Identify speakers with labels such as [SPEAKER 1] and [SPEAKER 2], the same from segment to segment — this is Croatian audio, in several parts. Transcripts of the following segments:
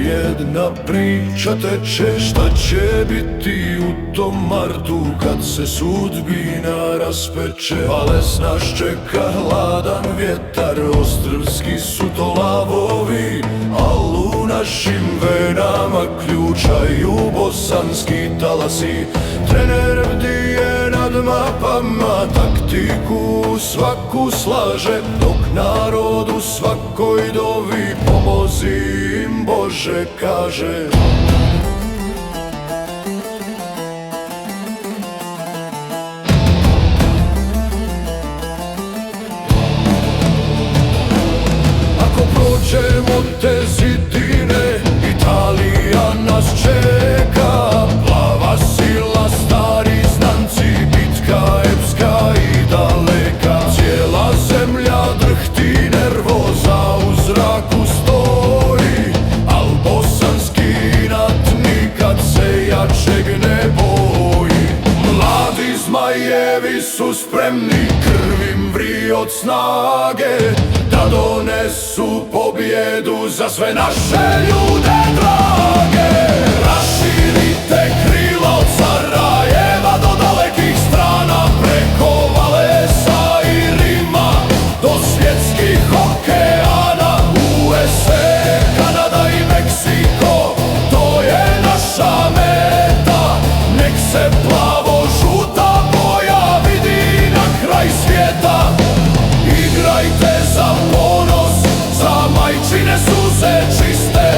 [SPEAKER 1] jedna priča teče, šta će biti u tom martu kad se sudbina raspeče. Vales nas čeka hladan vjetar, ostrvski su to lavovi, al u našim venama ključaju bosanski talasi. Trener bdije nad mapama, taktiku svaku slaže, dok narodu svakoj dovi pomozi im Bože kaže. Ako prođemo te zidine, Italija nas čeka. Plava sila, stari znanci, bitka epska i daleka. Cijela zemlja drhti, nervoza u zraku stoji, al bosanski inat nikad se jačeg ne boji. Mladi zmajevi su spremni, krvim vri od snage, da donesu pobjedu za sve naše ljude drage. Raširite krila od Sarajeva do dalekih strana, preko Valesa i Rima do svjetskih okeana. USA, Kanada i Meksiko, to je naša meta. Nek se plavo-žuta boja vidi na kraj svijeta. Igrajte za ponos, za majčine suze čiste,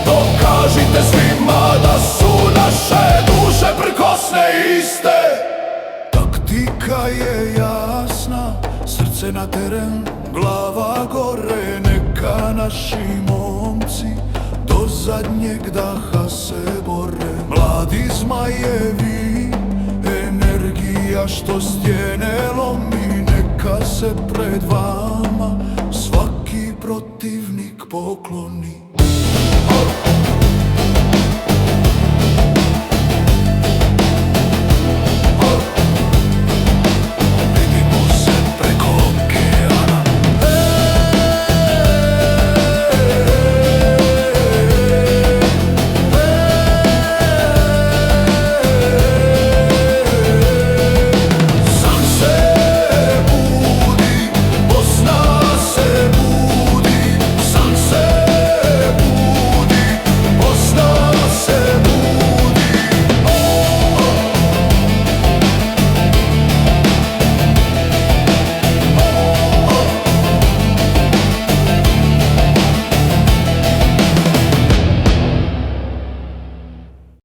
[SPEAKER 1] dokažite svima da su naše duše prkosne i iste. Taktika je jasna, srce na teren, glava gore, neka naši momci do zadnjeg daha se bore. Mladi zmajevi, energija što stijene lomi, neka se pred vama svaki protivnik pokloni.